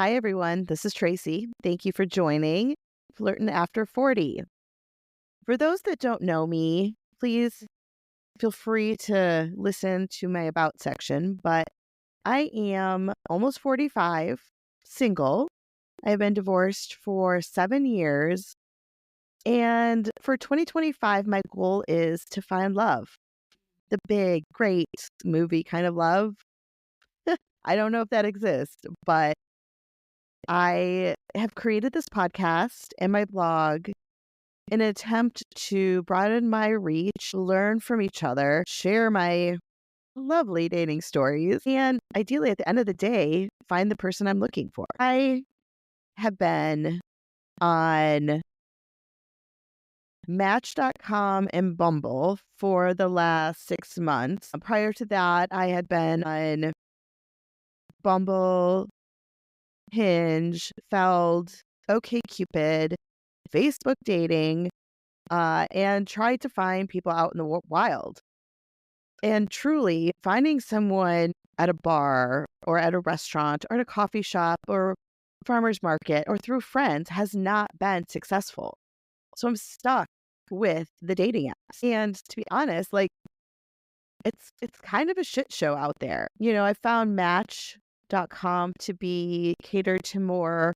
Hi, everyone. This is Tracy. Thank you for joining Flirtin' After 40. For those that don't know me, please feel free to listen to my About section. But I am almost 45, single. I've been divorced for 7 years. And for 2025, my goal is to find love. The big, great movie kind of love. I don't know if that exists, but I have created this podcast and my blog in an attempt to broaden my reach, learn from each other, share my lovely dating stories, and ideally at the end of the day, find the person I'm looking for. I have been on Match.com and Bumble for the last 6 months. Prior to that, I had been on Bumble, Hinge, Feld, OkCupid, Facebook dating, and tried to find people out in the wild. And truly, finding someone at a bar or at a restaurant or at a coffee shop or farmer's market or through friends has not been successful. So I'm stuck with the dating apps. And to be honest, like it's kind of a shit show out there. I found Match.com to be catered to more,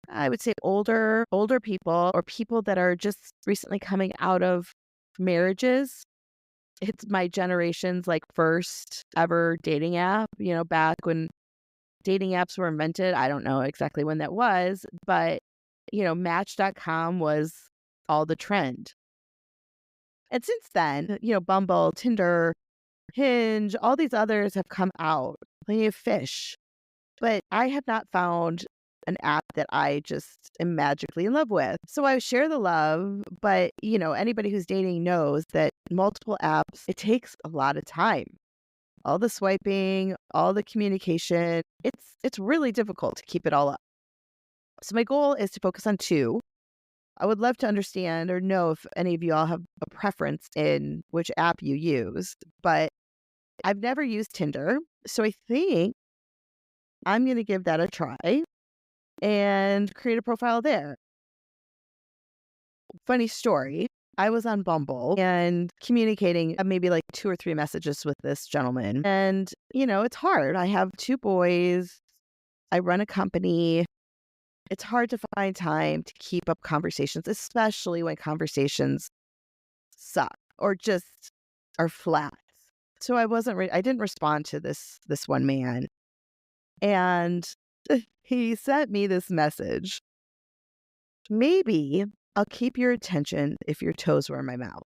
I would say, older people or people that are just recently coming out of marriages. It's my generation's like first ever dating app, back when dating apps were invented. I don't know exactly when that was, but Match.com was all the trend. And since then, Bumble, Tinder, Hinge, all these others have come out, plenty of fish. But I have not found an app that I just am magically in love with. So I share the love, but anybody who's dating knows that multiple apps, it takes a lot of time. All the swiping, all the communication, it's really difficult to keep it all up. So my goal is to focus on 2. I would love to understand or know if any of you all have a preference in which app you use, but I've never used Tinder. So I think I'm going to give that a try and create a profile there. Funny story. I was on Bumble and communicating maybe like 2 or 3 messages with this gentleman. And, it's hard. I have 2 boys. I run a company. It's hard to find time to keep up conversations, especially when conversations suck or just are flat. So I didn't respond to this one man. And he sent me this message. Maybe I'll keep your attention if your toes were in my mouth.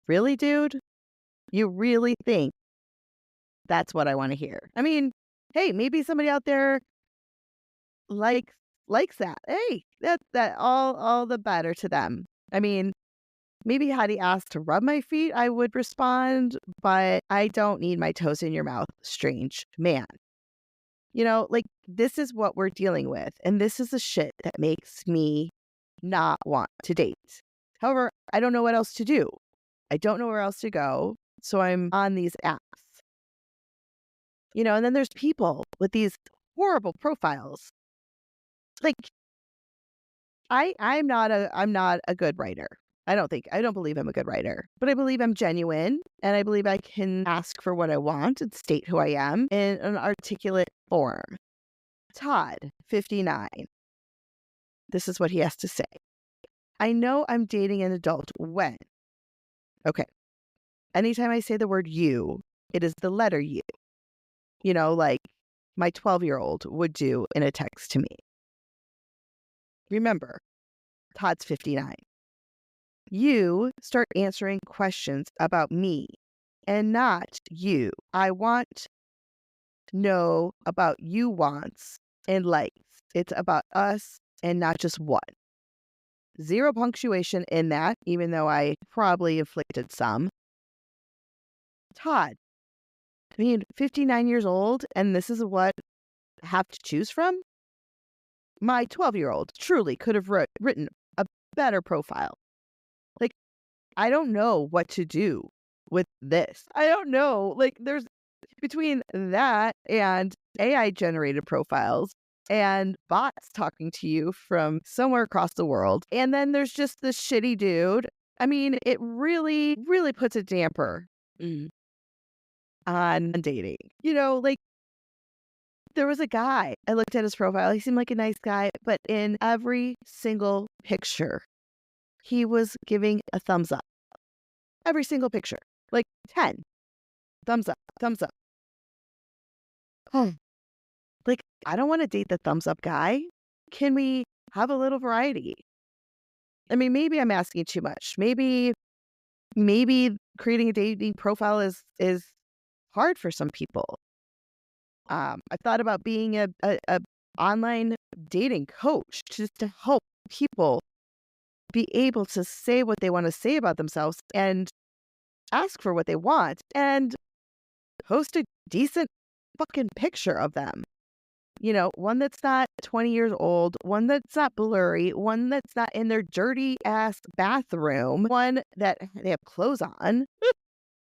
Really, dude? You really think that's what I want to hear? I mean, hey, maybe somebody out there likes that. Hey, that all the better to them. I mean, maybe had he asked to rub my feet, I would respond, but I don't need my toes in your mouth, strange man. Like this is what we're dealing with. And this is the shit that makes me not want to date. However, I don't know what else to do. I don't know where else to go. So I'm on these apps. And then there's people with these horrible profiles. Like I'm not a good writer. I don't believe I'm a good writer, but I believe I'm genuine and I believe I can ask for what I want and state who I am in an articulate form. Todd, 59. This is what he has to say. I know I'm dating an adult when. Okay. Anytime I say the word you, it is the letter U. Like my 12-year-old would do in a text to me. Remember, Todd's 59. You start answering questions about me and not you. I want to know about you wants and likes. It's about us and not just one. 0 punctuation in that, even though I probably inflicted some. Todd, 59 years old, and this is what I have to choose from? My 12-year-old truly could have written a better profile. Like, I don't know what to do with this. I don't know. Like, there's between that and AI generated profiles and bots talking to you from somewhere across the world, and then there's just this shitty dude. I mean, it really, really puts a damper on dating. Like there was a guy, I looked at his profile. He seemed like a nice guy, but in every single picture, he was giving a thumbs up. Every single picture, like 10 thumbs up, thumbs up. Like, I don't want to date the thumbs up guy. Can we have a little variety? I mean, maybe I'm asking too much. Maybe creating a dating profile is hard for some people. I thought about being a online dating coach just to help people be able to say what they want to say about themselves and ask for what they want and post a decent fucking picture of them. One that's not 20 years old, one that's not blurry, one that's not in their dirty ass bathroom, one that they have clothes on.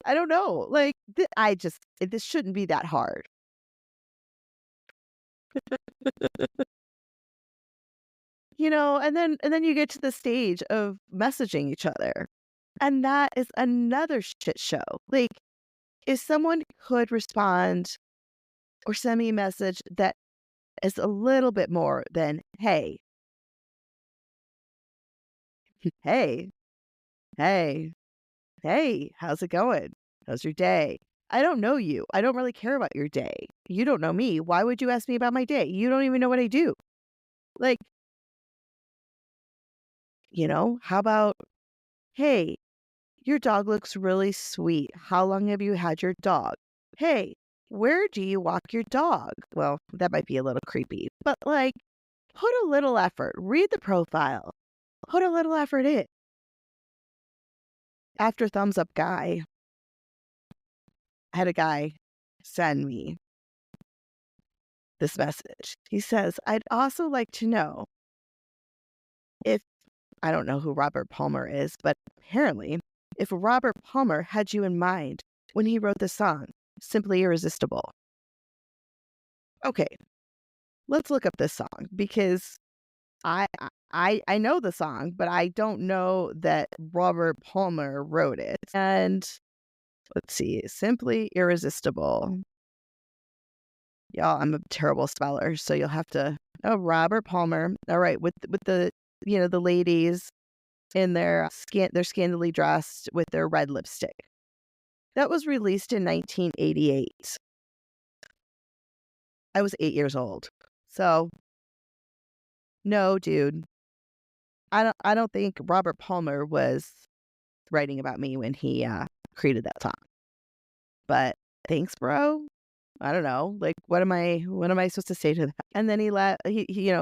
I don't know. Like, this shouldn't be that hard. And then you get to the stage of messaging each other. And that is another shit show. Like, if someone could respond or send me a message that is a little bit more than, hey, hey, hey, hey, how's it going? How's your day? I don't know you. I don't really care about your day. You don't know me. Why would you ask me about my day? You don't even know what I do. Like, how about, hey, your dog looks really sweet. How long have you had your dog? Hey, where do you walk your dog? Well, that might be a little creepy, but like, put a little effort. Read the profile. Put a little effort in. After thumbs up guy, I had a guy send me this message. He says, I'd also like to know if, I don't know who Robert Palmer is, but apparently, if Robert Palmer had you in mind when he wrote the song, Simply Irresistible. Okay, let's look up this song because I know the song, but I don't know that Robert Palmer wrote it. And let's see, Simply Irresistible. Y'all, I'm a terrible speller, so you'll have to. Oh, Robert Palmer. All right, with the the ladies in their they're scantily dressed with their red lipstick. That was released in 1988. I was 8 years old. So, no, dude. I don't think Robert Palmer was writing about me when he created that song. But thanks, bro. I don't know. Like, what am I supposed to say to that? And then he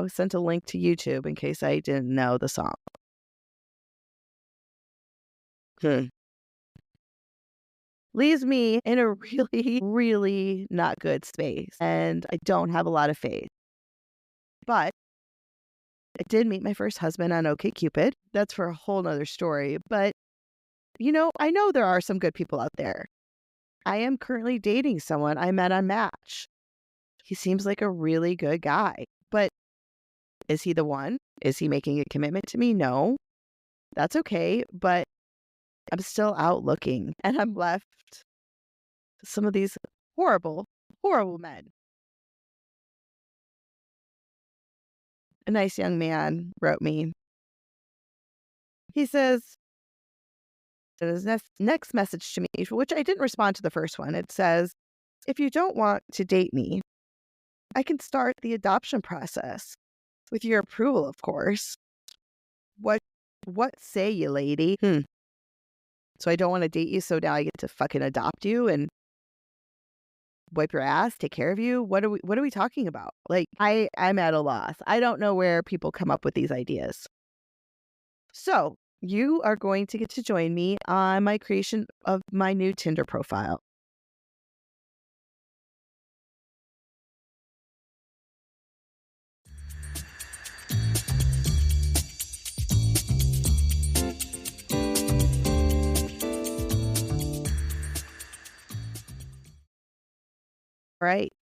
sent a link to YouTube in case I didn't know the song. Leaves me in a really, really not good space. And I don't have a lot of faith. But I did meet my first husband on OkCupid. That's for a whole nother story. But, I know there are some good people out there. I am currently dating someone I met on Match. He seems like a really good guy. But is he the one? Is he making a commitment to me? No. That's okay. But I'm still out looking. And I'm left some of these horrible, horrible men. A nice young man wrote me. He says, his next message to me, which I didn't respond to the first one, it says, if you don't want to date me, I can start the adoption process with your approval, of course. What say you, lady? So I don't want to date you, so now I get to fucking adopt you and wipe your ass, take care of you? What are we talking about? Like, I'm at a loss. I don't know where people come up with these ideas. So you are going to get to join me on my creation of my new Tinder profile. right.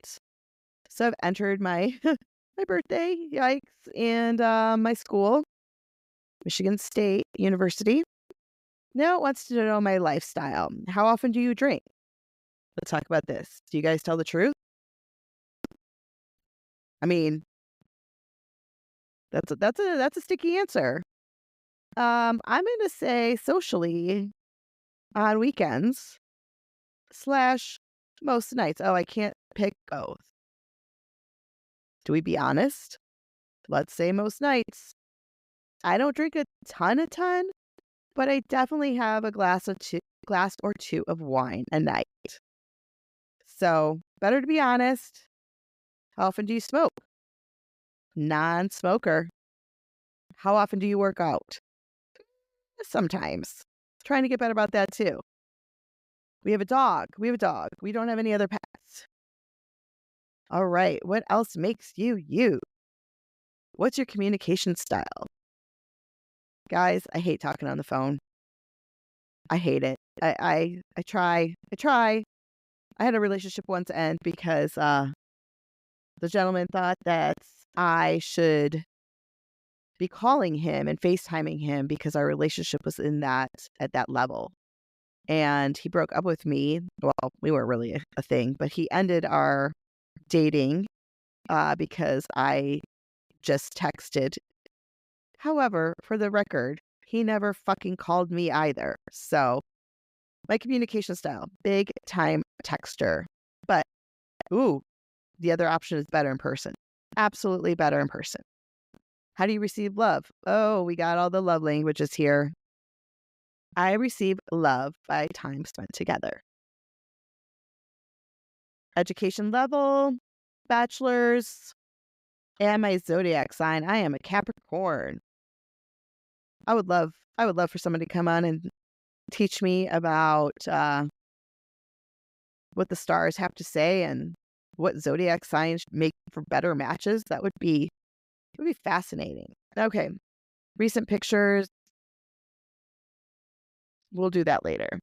So I've entered my my birthday, yikes, and my school, Michigan State University. Now it wants to know my lifestyle. How often do you drink? Let's talk about this. Do you guys tell the truth? I mean, that's a sticky answer. I'm gonna say socially on weekends slash most nights. Oh, I can't pick both. Do we be honest? Let's say most nights. I don't drink a ton, but I definitely have a glass or two of wine a night. So better to be honest. How often do you smoke? Non-smoker. How often do you work out? Sometimes. Trying to get better about that too. We have a dog. We have a dog. We don't have any other pets. All right. What else makes you you? What's your communication style? Guys, I hate talking on the phone. I hate it. I try. I try. I had a relationship once end because the gentleman thought that I should be calling him and FaceTiming him because our relationship was at that level. And he broke up with me. Well, we weren't really a thing, but he ended our dating because I just texted. However, for the record, he never fucking called me either. So my communication style, big time texter. But, ooh, the other option is better in person. Absolutely better in person. How do you receive love? Oh, we got all the love languages here. I receive love by time spent together. Education level, bachelor's, and my zodiac sign. I am a Capricorn. I would love for somebody to come on and teach me about what the stars have to say and what zodiac signs make for better matches. It would be fascinating. Okay. Recent pictures. We'll do that later.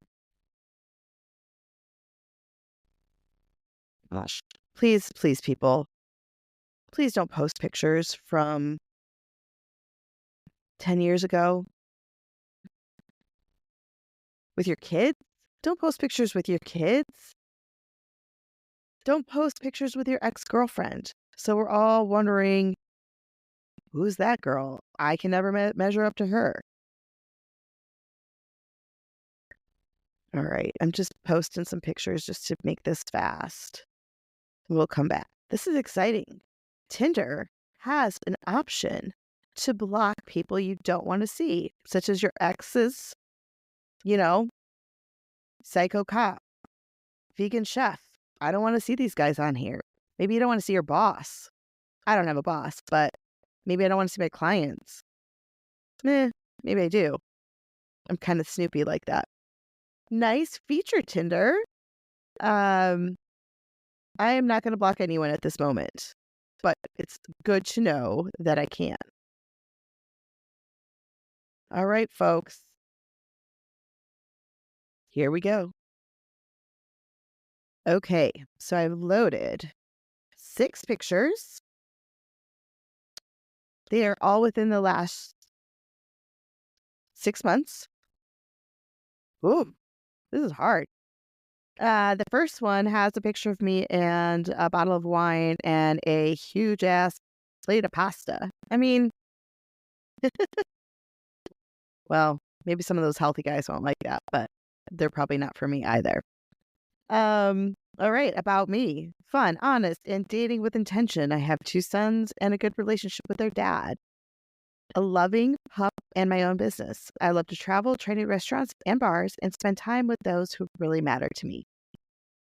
Gosh. Please, please, people. Please don't post pictures from 10 years ago with your kids. Don't post pictures with your kids. Don't post pictures with your ex-girlfriend. So we're all wondering, who's that girl? I can never measure up to her. All right. I'm just posting some pictures just to make this fast. We'll come back. This is exciting. Tinder has an option to block people you don't want to see, such as your exes, you know, psycho cop, vegan chef. I don't want to see these guys on here. Maybe you don't want to see your boss. I don't have a boss, but maybe I don't want to see my clients. Maybe I do. I'm kind of snoopy like that. Nice feature, Tinder. I am not going to block anyone at this moment, but it's good to know that I can. All right, folks. Here we go. Okay, so I've loaded 6 pictures. They are all within the last 6 months. Ooh, this is hard. The first one has a picture of me and a bottle of wine and a huge ass plate of pasta. I mean, well, maybe some of those healthy guys won't like that, but they're probably not for me either. All right, about me. Fun, honest, and dating with intention. I have 2 sons and a good relationship with their dad. A loving pup and my own business. I love to travel, try new restaurants and bars, and spend time with those who really matter to me.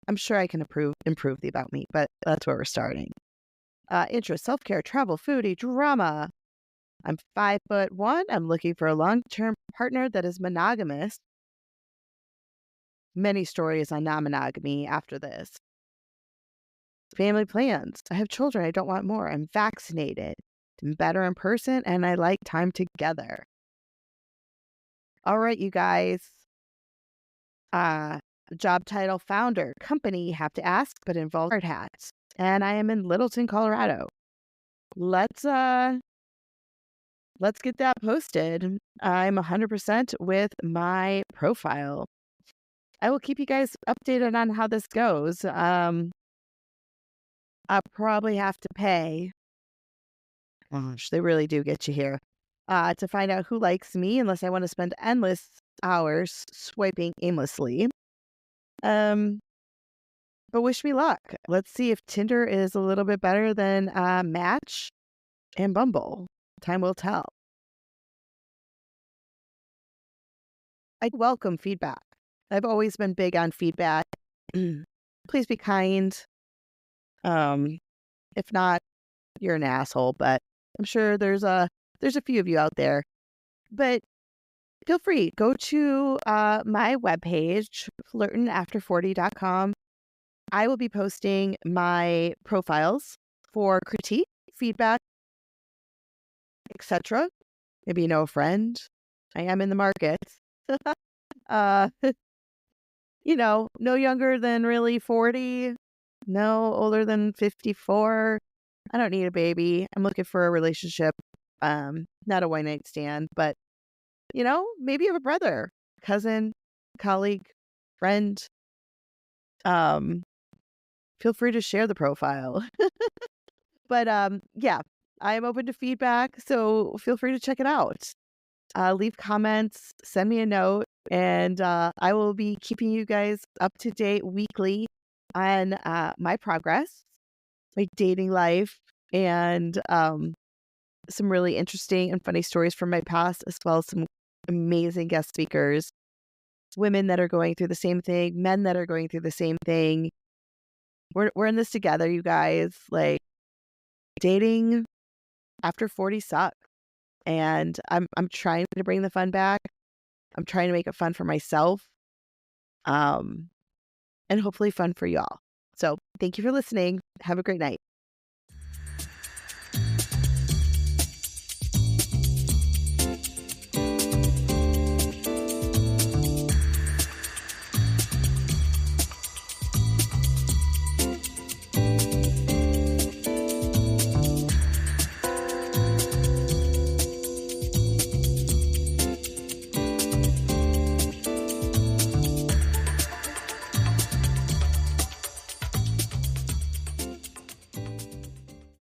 I'm sure I can improve the about me, but that's where we're starting. Interest, self-care, travel, foodie, drama. I'm 5'1". I'm looking for a long-term partner that is monogamous. Many stories on non-monogamy after this. Family plans. I have children. I don't want more. I'm vaccinated. I'm better in person, and I like time together. All right, you guys. Job title founder, company, have to ask, but involves hard hats. And I am in Littleton, Colorado. Let's get that posted. I'm 100% with my profile. I will keep you guys updated on how this goes. I'll probably have to pay. Gosh, they really do get you here. To find out who likes me, unless I want to spend endless hours swiping aimlessly. But wish me luck. Let's see if Tinder is a little bit better than Match and Bumble. Time will tell. I welcome feedback. I've always been big on feedback. Please be kind. If not, you're an asshole, but I'm sure there's a few of you out there. But feel free, go to my webpage, flirtinafter40.com. I will be posting my profiles for critique, feedback, etc. Maybe you know a friend. I am in the market. uh, no younger than really 40, no older than 54. I don't need a baby. I'm looking for a relationship, not a one night stand, but maybe you have a brother, cousin, colleague, friend. Feel free to share the profile. But yeah, I am open to feedback, so feel free to check it out. Leave comments, send me a note, and I will be keeping you guys up to date weekly on my progress, my dating life, and some really interesting and funny stories from my past, as well as some amazing guest speakers, women that are going through the same thing, men that are going through the same thing. We're in this together, you guys. Like, dating after 40 sucks. And I'm trying to bring the fun back. I'm trying to make it fun for myself. And hopefully fun for y'all. So thank you for listening. Have a great night.